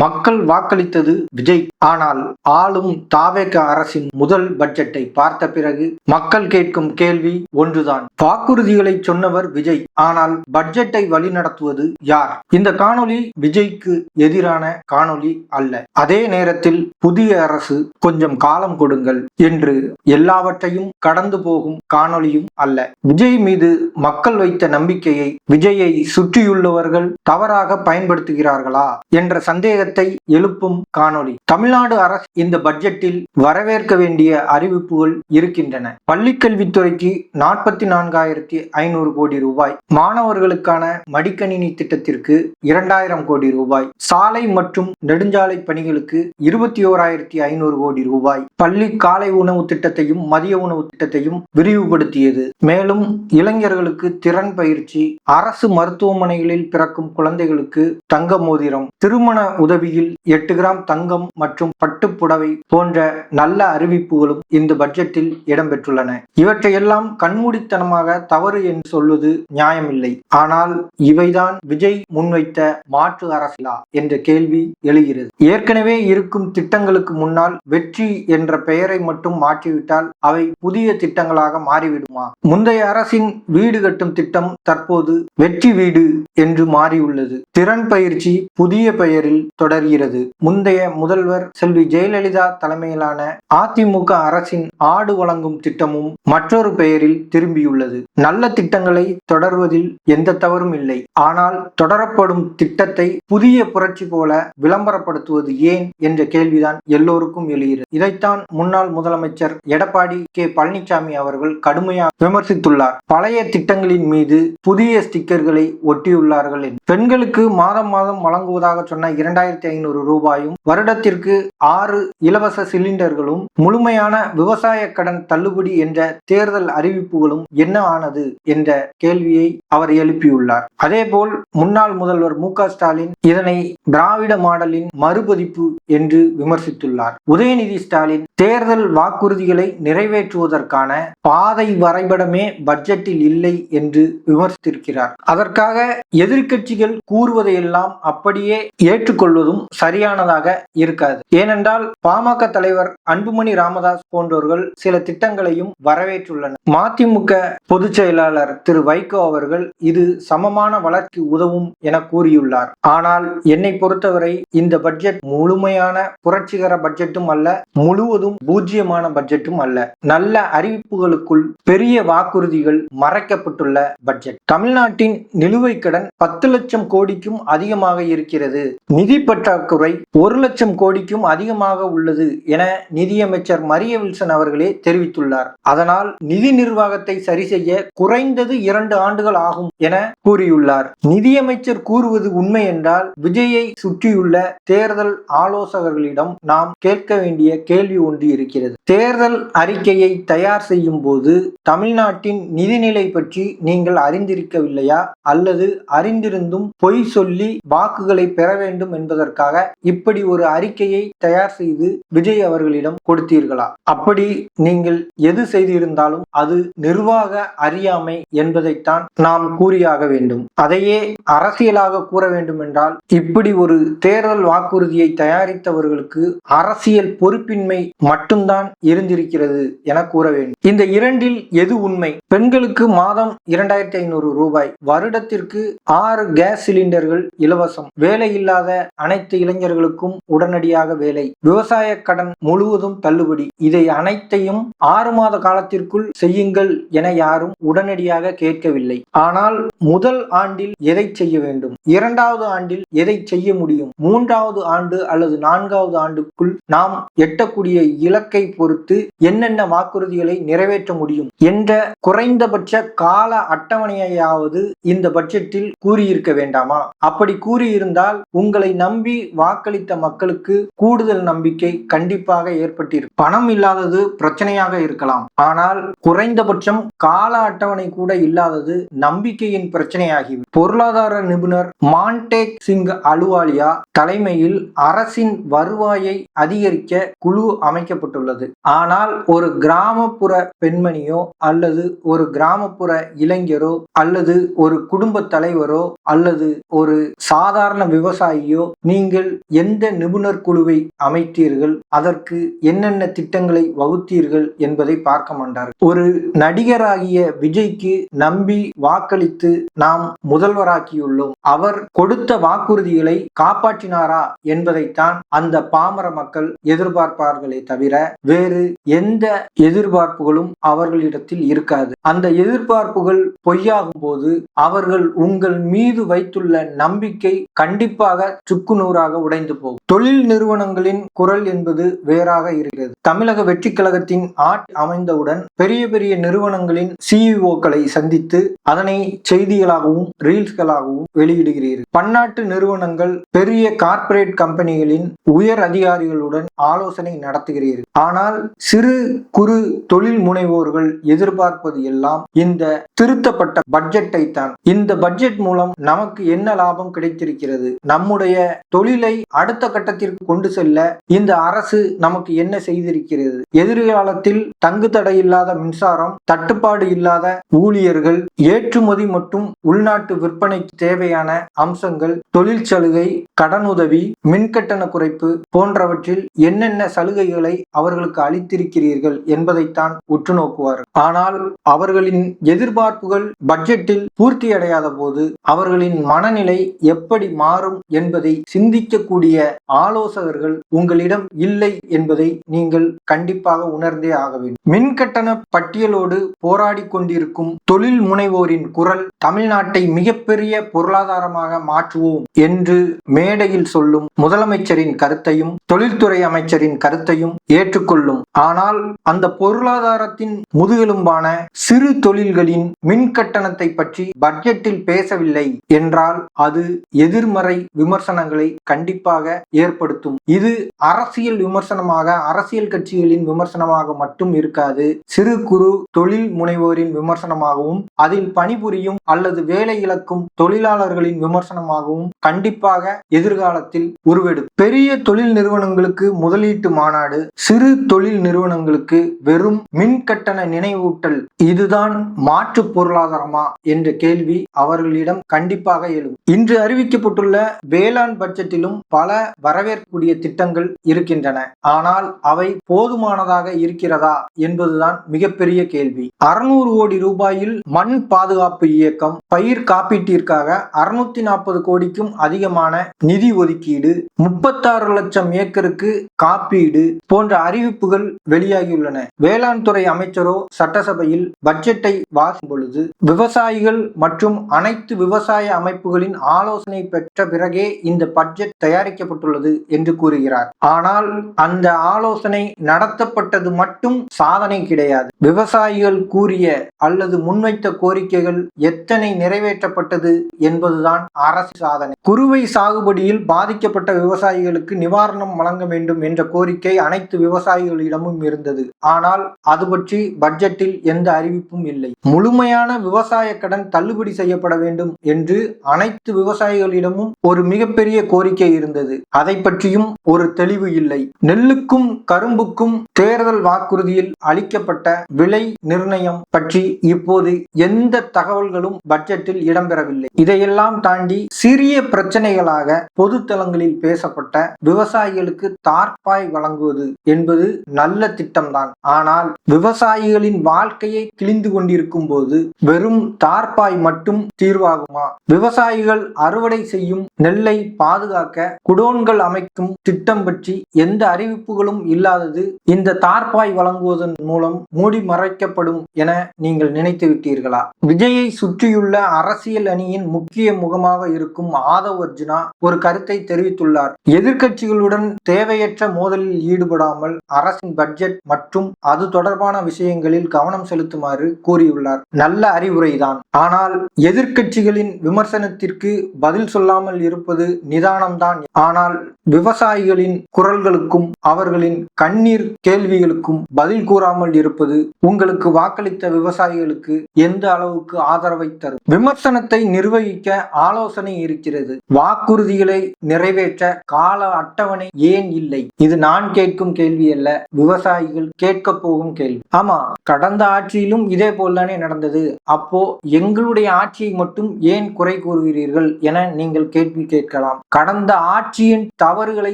மக்கள் வாக்களித்தது விஜய். ஆனால் ஆளும் தாவேக அரசின் முதல் பட்ஜெட்டை பார்த்த பிறகு மக்கள் கேட்கும் கேள்வி ஒன்றுதான். வாக்குறுதிகளை சொன்னவர் விஜய், ஆனால் பட்ஜெட்டை வழிநடத்துவது யார்? இந்த காணொளி விஜய்க்கு எதிரான காணொளி அல்ல. அதே நேரத்தில் புதிய அரசு கொஞ்சம் காலம் கொடுங்கள் என்று எல்லாவற்றையும் கடந்து போகும் காணொளியும் அல்ல. விஜய் மீது மக்கள் வைத்த நம்பிக்கையை விஜயை சுற்றியுள்ளவர்கள் தவறாக பயன்படுத்துகிறார்களா என்ற சந்தேகத்தை எழுப்பும் காணொளி. தமிழ்நாடு அரசு இந்த பட்ஜெட்டில் வரவேற்க வேண்டிய அறிவிப்புகள் இருக்கின்றன. பள்ளிக்கல்வித்துறைக்கு 44,500 கோடி ரூபாய், மாணவர்களுக்கான மடிக்கணினி திட்டத்திற்கு 2,000 கோடி ரூபாய், சாலை மற்றும் நெடுஞ்சாலை பணிகளுக்கு 21,500 கோடி ரூபாய், பள்ளி காலை உணவு திட்டத்தையும் மதிய உணவு திட்டத்தையும் விரிவுபடுத்தியது. மேலும் இளைஞர்களுக்கு திறன் பயிற்சி, அரசு மருத்துவமனைகளில் பிறக்கும் குழந்தைகளுக்கு தங்க மோதிரம், திருமண உதவியில் 8 கிராம் தங்கம் மற்றும் பட்டுப்புடவை போன்ற நல்ல அறிவிப்புகளும் இந்த பட்ஜெட்டில் இடம்பெற்றுள்ளன. இவற்றையெல்லாம் கண்மூடித்தனமாக தவறு என்று சொல்வது நியாயமில்லை. ஆனால் இவைதான் விஜய் முன்வைத்த மாற்று அரசியலா என்ற கேள்வி எழுகிறது. ஏற்கனவே இருக்கும் திட்டங்களுக்கு முன்னால் வெற்றி என்ற பெயரை மட்டும் மாற்றிவிட்டால் அவை புதிய திட்டங்களாக மாறிவிடுமா? முந்தைய அரசின் வீடு கட்டும் திட்டம் தற்போது வெற்றி வீடு என்று மாறியுள்ளது. திறன் பயிற்சி புதிய பெயரில் தொடர்கிறது. முந்தைய முதல்வர் செல்வி ஜெயலலிதா தலைமையிலான அதிமுக அரசின் ஆடு வழங்கும் திட்டமும் மற்றொரு பெயரில் திரும்பியுள்ளது. நல்ல திட்டங்களை தொடர்வதில் எந்த தவறும் இல்லை. ஆனால் தொடரப்படும் திட்டத்தை புதிய புரட்சி போல விளம்பரப்படுத்துவது ஏன் என்ற கேள்விதான் எல்லோருக்கும் எழுகிறது. இதைத்தான் முன்னாள் முதலமைச்சர் எடப்பாடி கே பழனிசாமி அவர்கள் கடுமையாக விமர்சித்துள்ளார். பழைய திட்டங்களின் மீது புதிய ஸ்டிக்கர்களை ஒட்டியுள்ளார்கள். பெண்களுக்கு மாதம் மாதம் வழங்குவதாக சொன்ன 2,500 ரூபாயும், வருடத்திற்கு 6 இலவச சிலிண்டர்களும், முழுமையான விவசாய கடன் தள்ளுபடி என்ற தேர்தல் அறிவிப்புகளும் என்ன ஆனது என்ற கேள்வியை அவர் எழுப்பியுள்ளார். அதேபோல் முன்னாள் முதல்வர் மு.க. ஸ்டாலின் இதனை திராவிட மாடலின் மறுபதிப்பு என்று விமர்சித்துள்ளார். உதயநிதி ஸ்டாலின் தேர்தல் வாக்குறுதிகளை நிறைவேற்றுவதற்கான பாதை வரைபடமே பட்ஜெட்டில் இல்லை என்று விமர்சித்திருக்கிறார். அதற்காக எதிர்க்கட்சிகள் கூறுவதையெல்லாம் அப்படியே ஏற்றுக்கொள்வதும் சரியானதாக இருக்காது. ஏனென்றால் பாமக தலைவர் அன்புமணி ராமதாஸ் போன்றவர்கள் சில திட்டங்களையும் வரவேற்றுள்ளனர். மதிமுக பொதுச் செயலாளர் திரு வைகோ அவர்கள் இது சமமான வளர்ச்சி உதவும் என கூறியுள்ளார். ஆனால் என்னை பொறுத்தவரை இந்த பட்ஜெட் முழுமையான புரட்சிகர பட்ஜெட்டும் அல்ல, முழுவதும் பூஜ்ஜியமான பட்ஜெட்டும் அல்ல. நல்ல அறிவிப்புகளுக்குள் பெரிய வாக்குறுதிகள் மறைக்கப்பட்டுள்ள பட்ஜெட். தமிழ்நாட்டின் நிலுவைக் கடன் 10 லட்சம் கோடிக்கும் அதிகமாக இருக்கிறது. நிதி பற்றாக்குறை 1 லட்சம் கோடிக்கும் அதிகமாக உள்ளது என நிதியமைச்சர் மரிய வில்சன் அவர்களே தெரிவித்துள்ளார். அதனால் நிதி நிர்வாகத்தை சரி செய்ய குறைந்தது 2 ஆண்டுகள் ஆகும் என கூறியுள்ளார். நிதியமைச்சர் கூறுவது உண்மை என்றால் விஜயை சுற்றியுள்ள தேர்தல் ஆலோசகர்களிடம் நாம் கேட்க வேண்டிய கேள்வி ஒன்று இருக்கிறது. தேர்தல் அறிக்கையை தயார் செய்யும் போது தமிழ்நாட்டின் நிதிநிலை பற்றி நீங்கள் அறிந்திருக்கவில்லையா, அல்லது அறிந்திருந்தும் பொய் சொல்லி வாக்குகளை பெற வேண்டும் என்பதற்காக இப்படி ஒரு அறிக்கையை தயார் செய்து விஜய் அவர்களிடம் கொடுத்தீர்களா? அப்படி நீங்கள் எது செய்திருந்தாலும் அது நிர்வாக அறியாமை என்பதைத்தான் நாம் கூறியாக வேண்டும். அதையே அரசியலாக கூற வேண்டும் என்றால் இப்படி ஒரு தேர்தல் வாக்குறுதியை தயாரித்தவர்களுக்கு அரசியல் பொறுப்பின்மை மட்டும்தான் இருந்திருக்கிறது என கூற வேண்டும். இந்த இரண்டில் எது உண்மை? பெண்களுக்கு மாதம் 2,500 ரூபாய், வருடத்திற்கு 6 கேஸ் சிலிண்டர்கள் இலவசம், வேலையில்லாத அனைத்து இளைஞர்களுக்கும் உடனடியாக வேலை, விவசாய கடன் முழுவதும் தள்ளுபடி. இதை அனைத்தையும் 6 மாத காலத்திற்குள் செய்யுங்கள் என யாரும் உடனடியாக கேட்கவில்லை. ஆனால் முதல் ஆண்டில் எதை செய்ய வேண்டும், 2வது ஆண்டில் எதை செய்ய முடியும், 3வது ஆண்டு அல்லது 4வது ஆண்டுக்குள் நாம் எட்டக்கூடிய இலக்கை பொறுத்து என்னென்ன வாக்குறுதிகளை நிறைவேற்ற முடியும் என்ற குறைந்தபட்ச கால அட்டவணையாவது இந்த பட்ஜெட்டில் கூறியிருக்க வேண்டாமா? அப்படி கூறியிருந்தால் உங்களை நம்பி வாக்களித்த மக்களுக்கு கூடுதல் நம்பிக்கை கண்டிப்பாக ஏற்பட்டிருக்கும். பணம் இல்லாதது பிரச்சனையாக இருக்கலாம், ஆனால் குறைந்தபட்சம் கால அட்டவணை கூட இல்லாதது நம்பிக்கையின் பிரச்சனையாகிவிடும். பொருளாதார நிபுணர் மான்டேக் சிங் அலுவாலியா தலைமையில் அரசின் வருவாயை அதிகரிக்க குழு அமைக்கப்பட்டுள்ளது. ஆனால் ஒரு கிராமப்புற பெண்மணியோ அல்லது ஒரு கிராமப்புற இளைஞரோ அல்லது ஒரு குடும்ப தலைவரோ அல்லது ஒரு சாதாரண விவசாயியோ நீங்கள் எந்த நிபுணர் குழுவை அமைத்தீர்கள், அதற்கு என்னென்ன திட்டங்களை வகுத்தீர்கள் என்பதை பார்க்க மாட்டார்கள். ஒரு நடிகராகிய விஜய்க்கு நம்பி வாக்களித்து நாம் முதல்வராக்கியுள்ளோம், அவர் கொடுத்த வாக்குறுதிகளை காப்பாற்றினாரா என்பதைத்தான் அந்த பாமர மக்கள் எதிர்பார்ப்பார்களே தவிர வேறு எந்த எதிர்பார்ப்புகளும் அவர்களிடத்தில் இருக்காது. அந்த எதிர்பார்ப்புகள் பொய்யாகும் போது அவர்கள் உங்கள் மீது வைத்துள்ள நம்பிக்கை கண்டிப்பாக சுக்குநூறாக உடைந்து போகும். தொழில் நிறுவனங்களின் குரல் என்பது வேறாக இருக்கிறது. தமிழக வெற்றி கழகத்தின் ஆட்சி அமைந்தவுடன் பெரிய பெரிய நிறுவனங்களின் சிஇஓக்களை சந்தித்து அதனை செய்திகளாகவும் ரீல்ஸ்களாகவும் வெளியிடுகிறீர்கள். பன்னாட்டு நிறுவனங்கள் பெரிய கார்ப்பரேட் கம்பெனிகளின் உயர் அதிகாரிகளுடன் ஆலோசனை நடத்துகிறீர்கள். ஆனால் சிறு குறு தொழில் முனைவோர்கள் எதிர்பார்ப்பது எல்லாம் இந்த திருத்தப்பட்ட பட்ஜெட்டை தான். இந்த பட்ஜெட் மூலம் நமக்கு என்ன லாபம் கிடைத்திருக்கிறது, நம்முடைய தொழிலை அடுத்த கட்டத்திற்கு கொண்டு செல்ல இந்த அரசு நமக்கு என்ன செய்திருக்கிறது, எதிர்காலத்தில் தங்கு தடை இல்லாத மின்சாரம், தட்டுப்பாடு இல்லாத ஊழியர்கள், ஏற்றுமதி மற்றும் உள்நாட்டு விற்பனைக்கு தேவையான அம்சங்கள், தொழில் சலுகை, கடனுதவி, மின்கட்டண குறைப்பு போன்றவற்றில் என்னென்ன சலுகைகளை அவர்களுக்கு அளித்திருக்கிறீர்கள் என்பதைத்தான் உற்று நோக்குவார். ஆனால் அவர்களின் எதிர்பார்ப்புகள் பட்ஜெட்டில் பூர்த்தி அடையாத போது அவர்களின் மனநிலை எப்படி மாறும் என்பதை சிந்திக்கக்கூடிய ஆலோசகர்கள் உங்களிடம் இல்லை என்பதை நீங்கள் கண்டிப்பாக உணர்ந்தே ஆக வேண்டும். மின்கட்டண பட்டியலோடு போராடி கொண்டிருக்கும் தொழில் முனைவோரின் குரல் தமிழ்நாட்டை மிகப்பெரிய பொருளாதாரமாக மாற்றுவோம் என்று மேடையில் சொல்லும் முதலமைச்சரின் கருத்தையும் தொழில்துறை அமைச்சரின் கருத்தையும் ஏற்றுக்கொள்ளும். ஆனால் அந்த பொருளாதாரத்தின் முதுகெலும்பான சிறு தொழில்களின் மின் கட்டணத்தை பற்றி பட்ஜெட்டில் பேசவில்லை என்றால் அது எதிர்மறை விமர்சனங்களை கண்டிப்பாக ஏற்படுத்தும். இது அரசியல் விமர்சனமாக, அரசியல் கட்சிகளின் விமர்சனமாக மட்டும் இருக்காது, சிறு குறு தொழில் முனைவோரின் விமர்சனமாகவும் அதில் பணிபுரியும் அல்லது வேலை இழக்கும் தொழிலாளர்களின் விமர்சனமாகவும் கண்டிப்பாக எதிர்காலத்தில் உருவெடும். பெரிய தொழில் நிறுவனங்களுக்கு முதலீட்டு மாநாடு, சிறு தொழில் நிறுவனங்களுக்கு வெறும் மின் கட்டண நினைவூட்டல், இதுதான் மாற்று பொருளாதாரமா என்ற கேள்வி அவர்களிடம் கண்டிப்பாக எழும். இன்று அறிவிக்கப்பட்டுள்ள வேளாண் பட்ஜெட்டிலும் பல வரவேற்கக்கூடிய திட்டங்கள் இருக்கின்றன. ஆனால் அவை போதுமானதாக இருக்கிறதா என்பதுதான் மிகப்பெரிய கேள்வி. 600 கோடி ரூபாயில் மண் பாதுகாப்பு இயக்கம், பயிர் காப்பீட்டிற்காக 640 கோடிக்கும் அதிகமான நிதி ஒதுக்கீடு, 36 லட்சம் ஏக்கருக்கு காப்பீடு போன்ற அறிவிப்புகள் வெளியாகியுள்ளன. வேளாண் துறை அமைச்சரோ சட்டசபையில் பட்ஜெட்டை வாசிக்கும் பொழுது விவசாயிகள் மற்றும் அனைத்து விவசாய அமைப்புகளின் ஆலோசனை பெற்ற பிறகே இந்த பட்ஜெட் தயாரிக்கப்பட்டுள்ளது என்று கூறுகிறார். ஆனால் அந்த ஆலோசனை நடத்தப்பட்டது மட்டும் சாதனை கிடையாது. விவசாயிகள் கூறிய அல்லது முன்வைத்த கோரிக்கைகள் எத்தனை நிறைவேற்றப்பட்டது என்பதுதான் அரசு சாதனை. குறுவை சாகுபடியில் பாதிக்கப்பட்ட விவசாயிகளுக்கு நிவாரணம் வழங்க வேண்டும் என்ற கோரிக்கை அனைத்து விவசாயிகளிடமும் இருந்தது. ஆனால் அது பற்றி பட்ஜெட்டில் எந்த அறிவிப்பும் இல்லை. முழுமையான விவசாய கடன் தள்ளுபடி செய்யப்பட வேண்டும் என்று அனைத்து விவசாயிகளிடமும் ஒரு மிகப்பெரிய கோரிக்கை இருந்தது. அதை பற்றியும் ஒரு தெளிவு இல்லை. நெல்லுக்கும் கரும்புக்கும் தேர்தல் வாக்குறுதியில் அளிக்கப்பட்ட விலை நிர்ணயம் பற்றி இப்போது எந்த தகவல்களும் பட்ஜெட்டில் இடம்பெறவில்லை. இதையெல்லாம் தாண்டி சிறிய பிரச்சனைகளாக பொது தளங்களில் பேசப்பட்ட விவசாயிகளுக்கு தார்ப்பாய் வழங்குவது என்பது நல்ல திட்டம்தான். ஆனால் விவசாயிகளின் வாழ்க்கையை கிழிந்து கொண்டிருக்கும் போது வெறும் தார்ப்பாய் மட்டும் தீர்வாகுமா? விவசாயிகள் அறுவடை செய்யும் நெல்லை பாதுகாக்க குடோன்கள் அமைக்கும் திட்டம் பற்றி எந்த அறிவிப்புகளும் இல்லாதது இந்த தார்ப்பாய் வழங்குவதன் மூலம் மூடி மறைக்கப்படும் என நீங்கள் நினைத்து விட்டீர்களா? விஜயை சுற்றியுள்ள அரசியல் அணியின் முக்கிய முகமாக இருக்கும் ஆதவ் அர்ஜுனா ஒரு கருத்தை தெரிவித்துள்ளார். எதிர்க்கட்சிகளுடன் தேவையற்ற மோதலில் ஈடுபடாமல் அரசின் பட்ஜெட் மற்றும் அது தொடர்பான விஷயங்களில் கவனம் செலுத்துமாறு கூறியுள்ளார். நல்ல அறிவுரைதான். ஆனால் எதிர்க்கட்சிகளின் விமர்சனத்திற்கு பதில் சொல்லாமல் இருப்பது நிதானம்தான். ஆனால் விவசாயிகளின் குரல்களுக்கும் அவர்களின் கண்ணீர் கேள்விகளுக்கும் பதில் கூறாமல் இருப்பது உங்களுக்கு வாக்களித்த விவசாயிகளுக்கு எந்த அளவுக்கு ஆதரவை தரும்? விமர்சனத்தை நிர்வகிக்க ஆலோசனை இருக்கிறது. வாக்குறுதிகளை நிறைவேற்ற கால அட்டவணை ஏன் இல்லை? இது நான் கேட்கும் கேள்வி அல்ல, விவசாயிகள் கேட்க போகும் கேள்வி. ஆமா, கடந்த ஆட்சியிலும் இதே போல்தானே நடந்தது. அப்போ எங்களுடைய ஆட்சியை மட்டும் ஏன் குறை கூறுகிறீர்கள் என நீங்கள் கேள்வி கேட்கலாம். கடந்த ஆட்சியின் தவறுகளை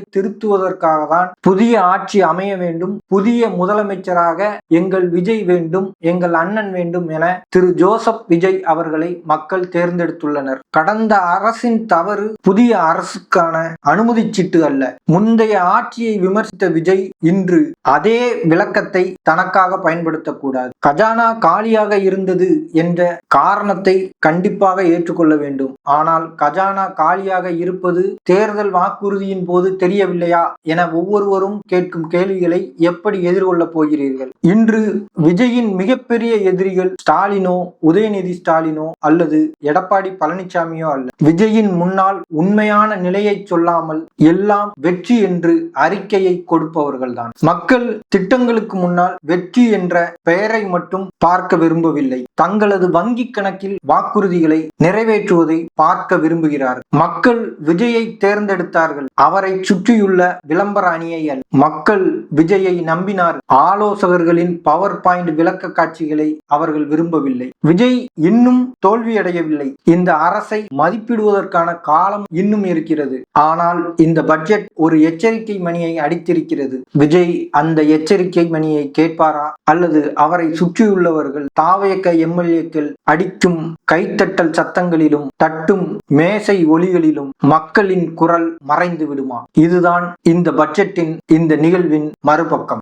திருத்துவதற்காக தான் புதிய ஆட்சி அமைய வேண்டும், புதிய முதலமைச்சராக எங்கள் விஜய் வேண்டும், எங்கள் அண்ணன் வேண்டும் என திரு ஜோசப் விஜய் அவர்களை மக்கள் தேர்ந்தெடுத்துள்ளனர். கடந்த அரசின் தவறு புதிய அரசுக்கான அனுமதி சீட்டு அல்ல. முந்தைய ஆட்சியை விமர்சித்த விஜய் இன்று அதே விளக்கத்தை தனக்காக பயன்படுத்தக்கூடாது. கஜானா காலியாக இருந்தது என்ற காரணத்தை கண்டிப்பாக ஏற்றுக்கொள்ள வேண்டும். ஆனால் கஜானா காலியாக இருப்பது தேர்தல் வாக்குறுதியின் போது தெரியவில்லையா என ஒவ்வொருவரும் கேட்கும் கேள்விகளை எப்படி எதிர்கொள்ளப் போகிறீர்கள்? இன்று விஜயின் மிகப்பெரிய எதிரிகள் ஸ்டாலினோ, உதயநிதி ஸ்டாலினோ அல்லது எடப்பாடி பழனிசாமியோ அல்ல. விஜயின் முன்னால் உண்மையான நிலையை சொல்லாமல் எல்லாம் வெற்றி என்று அறிக்கையை கொடுப்பவர்கள்தான். மக்கள் திட்டங்களுக்கு முன்னால் வெற்றி என்ற பெயரை மட்டும் பார்க்க விரும்பவில்லை, தங்களது வங்கி கணக்கில் வாக்குறுதிகளை நிறைவேற்றுவதை பார்க்க விரும்புகிறார்கள். மக்கள் விஜயை தேர்ந்தெடுத்தார்கள், அவரை சுற்றியுள்ள விளம்பர அணியை அல்ல. மக்கள் விஜயை நம்பினார். ஆலோசகர்களின் பவர் பாயிண்ட் விளக்க காட்சிகளை அவர்கள் விரும்பவில்லை. விஜய் இன்னும் தோல்வியடையவில்லை. இந்த அரசை மதிப்பிடுவதற்கான காலம் இன்னும் இருக்கிறது. ஆனால் இந்த பட்ஜெட் ஒரு எச்சரிக்கை மணியை அடித்திருக்கிறது. விஜய் அந்த எச்சரிக்கை மணியை கேட்பாரா அல்லது அவரை சுற்றியுள்ளவர்கள் தாவேக எம்எல்ஏக்கள் அடிக்கும் கைத்தட்டல் சத்தங்களிலும் தட்டும் மேசை ஒலிகளிலும் மக்களின் குரல் மறைந்து விடுமா? இதுதான் இந்த பட்ஜெட்டின் இந்த நிகழ்வின் மறுபக்கம்.